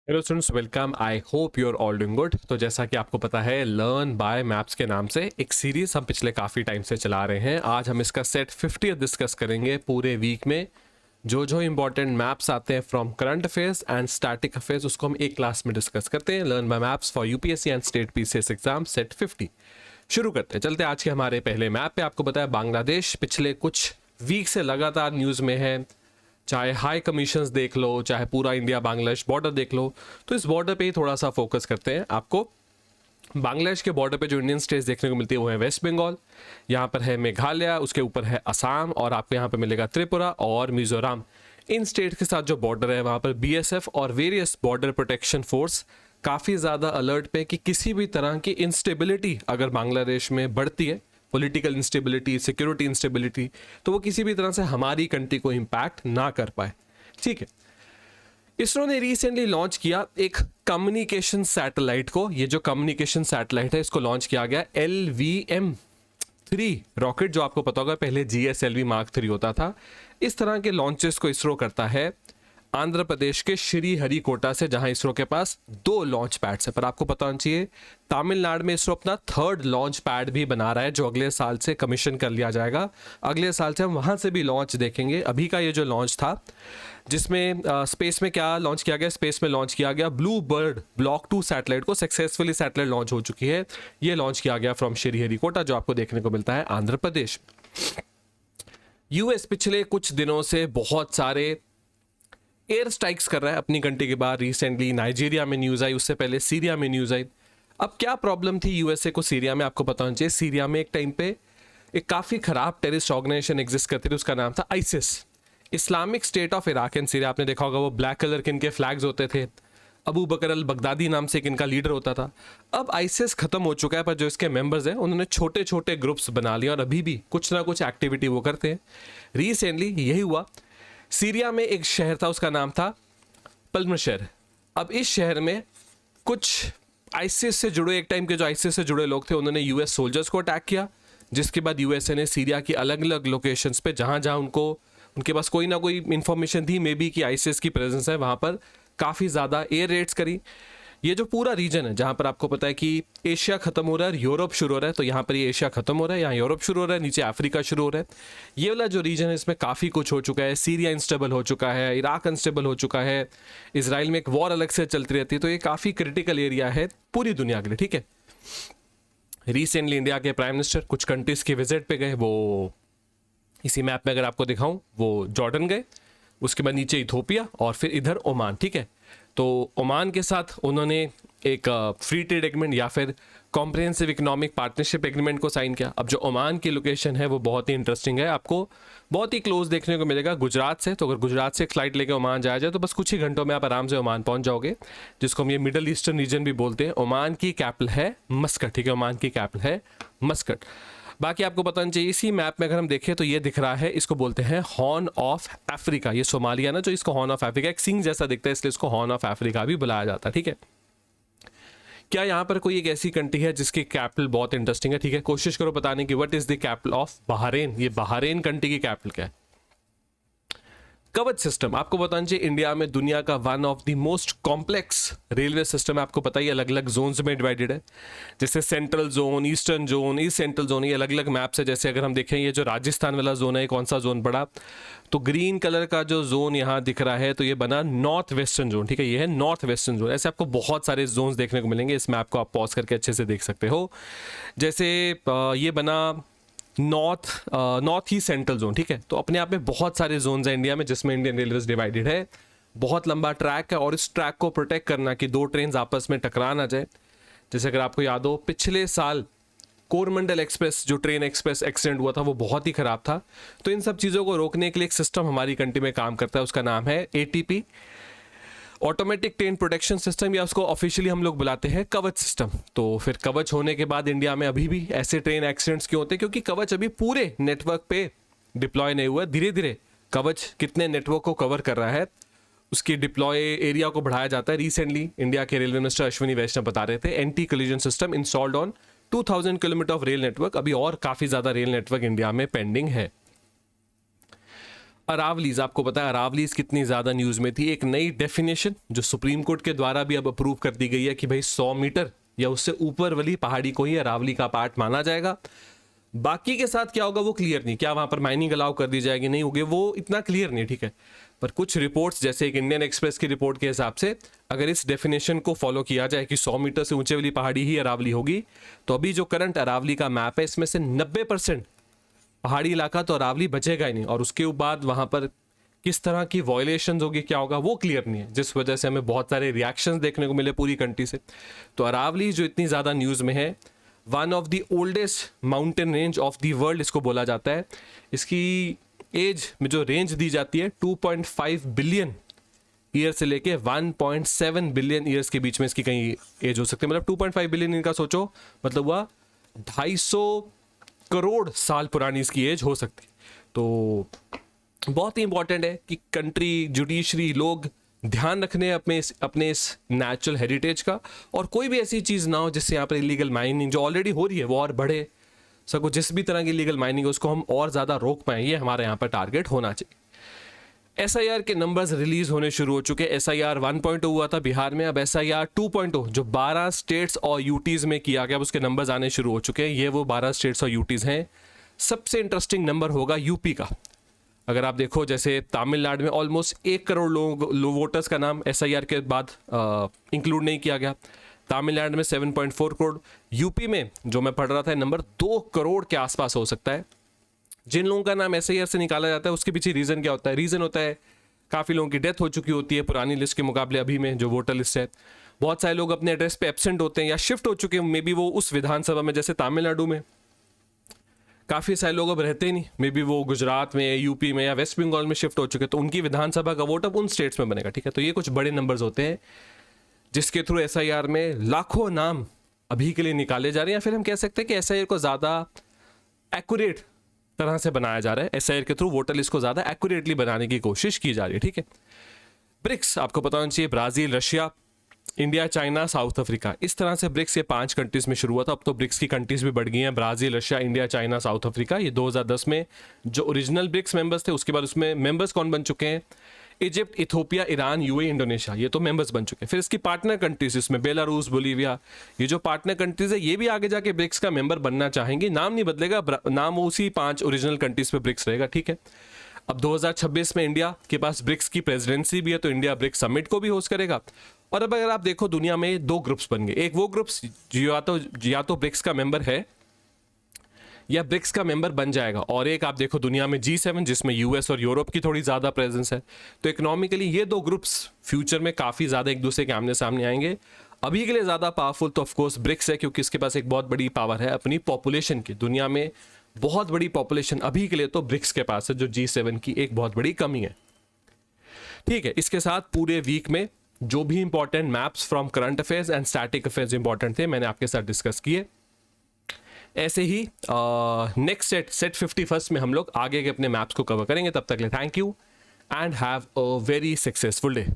Hello students, welcome. I hope you are all doing good. तो जैसा कि आपको पता है, लर्न बाय मैप्स के नाम से एक सीरीज हम पिछले काफ़ी टाइम से चला रहे हैं। आज हम इसका सेट 50 डिस्कस करेंगे। पूरे वीक में जो जो इंपॉर्टेंट मैप्स आते हैं from current affairs and static affairs, उसको हम एक क्लास में डिस्कस करते हैं। Learn by maps for UPSC and state PCS exam set 50 शुरू करते हैं। चलते हैं आज के हमारे पहले मैप पे। आपको पता है बांग्लादेश पिछले कुछ वीक से लगातार न्यूज़ में है। चाहे हाई कमीशंस देख लो, चाहे पूरा इंडिया बांग्लादेश बॉर्डर देख लो, तो इस बॉर्डर पे ही थोड़ा सा फोकस करते हैं। आपको बांग्लादेश के बॉर्डर पे जो इंडियन स्टेट्स देखने को मिलती है वो है वेस्ट बंगाल, यहाँ पर है मेघालय, उसके ऊपर है असम, और आपको यहाँ पे मिलेगा त्रिपुरा और मिजोरम। इन स्टेट के साथ जो बॉर्डर है वहाँ पर बीएसएफ और वेरियस बॉर्डर प्रोटेक्शन फोर्स काफ़ी ज़्यादा अलर्ट पे कि किसी भी तरह की इंस्टेबिलिटी अगर बांग्लादेश में बढ़ती है, पॉलिटिकल इंस्टेबिलिटी, सिक्योरिटी इंस्टेबिलिटी, तो वो किसी भी तरह से हमारी कंट्री को इम्पैक्ट ना कर पाए। ठीक है। इसरो ने रिसेंटली लॉन्च किया एक कम्युनिकेशन सैटेलाइट को। ये जो कम्युनिकेशन सैटेलाइट है, इसको लॉन्च किया गया LVM-3 रॉकेट, जो आपको पता होगा पहले GSLV Mark 3 होता था। इस तरह के लॉन्चेस को इसरो करता है आंध्र प्रदेश के श्रीहरिकोटा से, जहां इसरो के पास 2 लॉन्च पैड्स है। पर आपको पता होना चाहिए तमिलनाडु में इसरो अपना 3rd लॉन्च पैड भी बना रहा है, जो अगले साल से कमीशन कर लिया जाएगा। अगले साल से हम वहां से भी लॉन्च देखेंगे। अभी का ये जो लॉन्च था, जिसमें स्पेस में क्या लॉन्च किया गया, स्पेस में लॉन्च किया गया ब्लू बर्ड ब्लॉक 2 सैटेलाइट को। सक्सेसफुली सैटेलाइट लॉन्च हो चुकी है। ये लॉन्च किया गया फ्रॉम श्रीहरिकोटा, जो आपको देखने को मिलता है आंध्र प्रदेश। यूएस पिछले कुछ दिनों से बहुत सारे एयर स्ट्राइक्स कर रहा है अपनी कंट्री के बाहर। रिसेंटली नाइजीरिया में न्यूज़ आई, उससे पहले सीरिया में न्यूज़ आई। अब क्या प्रॉब्लम थी यूएसए को सीरिया में, आपको पता होना चाहिए। सीरिया में एक टाइम पे एक काफ़ी खराब टेररिस्ट ऑर्गेनाइजेशन एग्जिस्ट करती थी, उसका नाम था ISIS, Islamic state of Iraq and Syria. आपने देखा होगा वो ब्लैक कलर के इनके फ्लैग्स होते थे। अबू बकर अल बगदादी नाम से एक इनका लीडर होता था। अब आइसिस खत्म हो चुका है, पर जो इसके मेंबर्स हैं उन्होंने छोटे छोटे ग्रुप्स बना लिए और अभी भी कुछ ना कुछ एक्टिविटी वो करते हैं। रिसेंटली यही हुआ, सीरिया में एक शहर था, उसका नाम था पल्मशर। अब इस शहर में कुछ आइसिस से जुड़े, एक टाइम के जो आइसिस से जुड़े लोग थे, उन्होंने यूएस सोल्जर्स को अटैक किया, जिसके बाद यूएसए ने सीरिया की अलग अलग लोकेशंस पे जहाँ जहाँ उनके पास कोई ना कोई इंफॉर्मेशन थी मे बी कि आइसिस की प्रेजेंस है, वहाँ पर काफ़ी ज़्यादा एयर रेड्स करी। ये जो पूरा रीजन है, जहाँ पर आपको पता है कि एशिया खत्म हो रहा है, यूरोप शुरू हो रहा है, तो यहाँ पर ये एशिया खत्म हो रहा है, यहाँ यूरोप शुरू हो रहा है, नीचे अफ्रीका शुरू हो रहा है। ये वाला जो रीजन है, इसमें काफ़ी कुछ हो चुका है। सीरिया अनस्टेबल हो चुका है, इराक अनस्टेबल हो चुका है, इसराइल में एक वॉर अलग से चलती रहती है। तो ये काफ़ी क्रिटिकल एरिया है पूरी दुनिया के लिए। ठीक है। रिसेंटली इंडिया के प्राइम मिनिस्टर कुछ कंट्रीज़ के विजिट पे गए। वो इसी मैप में अगर आपको दिखाऊं, वो जॉर्डन गए, उसके बाद नीचे इथोपिया और फिर इधर ओमान। ठीक है। तो ओमान के साथ उन्होंने एक फ्री ट्रेड एग्रीमेंट या फिर कॉम्प्रिहेंसिव इकोनॉमिक पार्टनरशिप एग्रीमेंट को साइन किया। अब जो ओमान की लोकेशन है वो बहुत ही इंटरेस्टिंग है, आपको बहुत ही क्लोज देखने को मिलेगा गुजरात से। तो अगर गुजरात से एक फ्लाइट लेकर ओमान जाया जाए तो बस कुछ ही घंटों में आप आराम से ओमान पहुंच जाओगे, जिसको हम ये मिडल ईस्टर्न रीजन भी बोलते हैं। ओमान की कैपिटल है मस्कट। ठीक है, ओमान की कैपिटल है मस्कट। बाकी आपको पता नहीं चाहिए, इसी मैप में अगर हम देखें तो ये दिख रहा है, इसको बोलते हैं हॉर्न ऑफ अफ्रीका। ये सोमालिया ना, जो इसको हॉर्न ऑफ अफ्रीका, एक सिंग जैसा दिखता है, इसलिए इसको हॉर्न ऑफ अफ्रीका भी बुलाया जाता है। ठीक है। क्या यहाँ पर कोई एक ऐसी कंट्री है जिसकी कैपिटल बहुत इंटरेस्टिंग है? ठीक है, कोशिश करो बताने की। What is the capital of Bahrain? ये बहरीन कंट्री की कैपिटल क्या है? कवच सिस्टम। आपको बताना चाहिए इंडिया में दुनिया का one of the most complex railway system है। आपको पता ही अलग अलग जोन्स में डिवाइडेड है, जैसे central zone, eastern zone, east central zone, ये अलग अलग मैप्स है। जैसे अगर हम देखें, ये जो राजस्थान वाला जोन है, कौन सा जोन पड़ा, तो ग्रीन कलर का जो जोन यहाँ दिख रहा है, तो ये बना नॉर्थ वेस्टर्न जोन। ठीक है, ये है नॉर्थ वेस्टर्न जोन। ऐसे आपको बहुत सारे जोन्स देखने को मिलेंगे। इस मैप को आप पॉज करके अच्छे से देख सकते हो। जैसे ये बना नॉर्थ ईस्ट सेंट्रल जोन। ठीक है, तो अपने आप में बहुत सारे जोन्स हैं इंडिया में, जिसमें इंडियन रेलवे डिवाइडेड है। बहुत लंबा ट्रैक है और इस ट्रैक को प्रोटेक्ट करना कि 2 ट्रेन आपस में टकरा ना जाए। जैसे अगर आपको याद हो, पिछले साल कोरमंडल एक्सप्रेस जो ट्रेन एक्सप्रेस एक्सीडेंट हुआ था, वो बहुत ही खराब था। तो इन सब चीज़ों को रोकने के लिए एक सिस्टम हमारी कंट्री में काम करता है, उसका नाम है ATP, automatic train protection system, या उसको ऑफिशियली हम लोग बुलाते हैं कवच सिस्टम। तो फिर कवच होने के बाद इंडिया में अभी भी ऐसे ट्रेन एक्सीडेंट्स क्यों होते हैं? क्योंकि कवच अभी पूरे नेटवर्क पे डिप्लॉय नहीं हुआ। धीरे धीरे कवच कितने नेटवर्क को कवर कर रहा है, उसकी डिप्लॉय एरिया को बढ़ाया जाता है। रिसेंटली इंडिया के रेलवे मिनिस्टर अश्विनी वैष्णव बता रहे थे, anti collision system installed on 2000 kilometre of rail network. अभी और काफ़ी ज़्यादा रेल नेटवर्क इंडिया में पेंडिंग है। अरावलीज, आपको पता है अरावलीज कितनी ज़्यादा न्यूज़ में थी। एक नई डेफिनेशन जो सुप्रीम कोर्ट के द्वारा भी अब अप्रूव कर दी गई है कि भाई 100 मीटर या उससे ऊपर वाली पहाड़ी को ही अरावली का पार्ट माना जाएगा। बाकी के साथ क्या होगा वो क्लियर नहीं, क्या वहाँ पर माइनिंग अलाउ कर दी जाएगी नहीं होगी वो इतना क्लियर नहीं, ठीक है। पर कुछ रिपोर्ट्स जैसे एक इंडियन एक्सप्रेस की रिपोर्ट के हिसाब से अगर इस डेफिनेशन को फॉलो किया जाए कि 100 मीटर से ऊंचे वाली पहाड़ी ही अरावली होगी, तो अभी जो करंट अरावली का मैप है इसमें से 90% पहाड़ी इलाका तो अरावली बचेगा ही नहीं, और उसके बाद वहाँ पर किस तरह की वायलेशंस होगी क्या होगा वो क्लियर नहीं है, जिस वजह से हमें बहुत सारे रिएक्शंस देखने को मिले पूरी कंट्री से। तो अरावली जो इतनी ज़्यादा न्यूज़ में है, one of the oldest mountain range of the world इसको बोला जाता है। इसकी एज में जो रेंज दी जाती है 2.5 बिलियन ईयर से लेके 1.7 बिलियन ईयर्स के बीच में इसकी कहीं एज हो सकती है। मतलब 2.5 बिलियन इनका सोचो, मतलब हुआ 250 करोड़ साल पुरानी इसकी एज हो सकती है। तो बहुत ही इंपॉर्टेंट है कि कंट्री, जुडिशरी, लोग ध्यान रखने अपने इस नेचुरल हेरिटेज का, और कोई भी ऐसी चीज़ ना हो जिससे यहाँ पर इलीगल माइनिंग जो ऑलरेडी हो रही है वो और बढ़े सको। जिस भी तरह की इलीगल माइनिंग है उसको हम और ज़्यादा रोक पाएँ, ये हमारे यहाँ पर टारगेट होना चाहिए। SIR के नंबर्स रिलीज होने शुरू हो चुके हैं। SIR 1.0 हुआ था बिहार में, अब SIR 2.0 जो 12 स्टेट्स और यूटीज़ में किया गया, अब उसके नंबर्स आने शुरू हो चुके हैं। ये वो 12 स्टेट्स और यूटीज़ हैं। सबसे इंटरेस्टिंग नंबर होगा यूपी का। अगर आप देखो जैसे तमिलनाडु में ऑलमोस्ट 1 करोड़ लोग वोटर्स का नाम SIR के बाद इंक्लूड नहीं किया गया। तमिलनाडु में 7.4 करोड़। यूपी में जो मैं पढ़ रहा था नंबर 2 करोड़ के आसपास हो सकता है। जिन लोगों का नाम SIR से निकाला जाता है उसके पीछे रीज़न क्या होता है? रीज़न होता है काफ़ी लोगों की डेथ हो चुकी होती है पुरानी लिस्ट के मुकाबले अभी में जो वोटर लिस्ट है। बहुत सारे लोग अपने एड्रेस पे एब्सेंट होते हैं या शिफ्ट हो चुके हैं, मे बी वो उस विधानसभा में, जैसे तमिलनाडु में काफ़ी सारे लोग अब रहते ही नहीं, मे बी वो गुजरात में, यूपी में या वेस्ट बंगाल में शिफ्ट हो चुके, तो उनकी विधानसभा का वोट अब उन स्टेट्स में बनेगा, ठीक है। तो ये कुछ बड़े नंबर्स होते हैं जिसके थ्रू SIR में लाखों नाम अभी के लिए निकाले जा रहे हैं, या फिर हम कह सकते हैं कि SIR को ज़्यादा एक्यूरेट तरह से बनाया जा रहा है। SIR के थ्रू वोटर लिस्ट को ज़्यादा एक्यूरेटली बनाने की कोशिश की जा रही है, ठीक है। ब्रिक्स आपको पता होना चाहिए, Brazil, Russia, India, China, south Africa, इस तरह से ब्रिक्स ये 5 कंट्रीज में शुरू हुआ था। अब तो ब्रिक्स की कंट्रीज भी बढ़ गई हैं, Brazil, Russia, India, China, south Africa. ये 2010 में जो ओरिजिनल ब्रिक्स मेंबर्स थे, उसके बाद उसमें मेंबर्स कौन बन चुके हैं? Egypt, Ethiopia, Iran, UAE, Indonesia, ये तो मेंबर्स बन चुके हैं। फिर इसकी पार्टनर कंट्रीज, इसमें बेलारूस, बोलीविया, ये जो पार्टनर कंट्रीज है ये भी आगे जाके ब्रिक्स का मेंबर बनना चाहेंगे। नाम नहीं बदलेगा, नाम उसी 5 ओरिजिनल कंट्रीज पे ब्रिक्स रहेगा, ठीक है। अब 2026 में इंडिया के पास ब्रिक्स की प्रेसिडेंसी भी है, तो इंडिया ब्रिक्स समिट को भी होस्ट करेगा। और अब अगर आप देखो दुनिया में 2 ग्रुप्स बन गए। एक वो ग्रुप्स जो या तो ब्रिक्स का मेंबर है या ब्रिक्स का मेंबर बन जाएगा, और एक आप देखो दुनिया में G7 जिसमें US और यूरोप की थोड़ी ज़्यादा प्रेजेंस है। तो इकोनॉमिकली ये 2 ग्रुप्स फ्यूचर में काफ़ी ज़्यादा एक दूसरे के आमने सामने आएंगे। अभी के लिए ज़्यादा पावरफुल तो ऑफकोर्स ब्रिक्स है, क्योंकि इसके पास एक बहुत बड़ी पावर है अपनी पॉपुलेशन की। दुनिया में बहुत बड़ी पॉपुलेशन अभी के लिए तो ब्रिक्स के पास है, जो G7 की एक बहुत बड़ी कमी है, ठीक है। इसके साथ पूरे वीक में जो भी important maps from current affairs and static affairs important थे मैंने आपके साथ डिस्कस किए। ऐसे ही नेक्स्ट सेट 51 में हम लोग आगे के अपने मैप्स को कवर करेंगे। तब तक के लिए thank you and have a very successful day.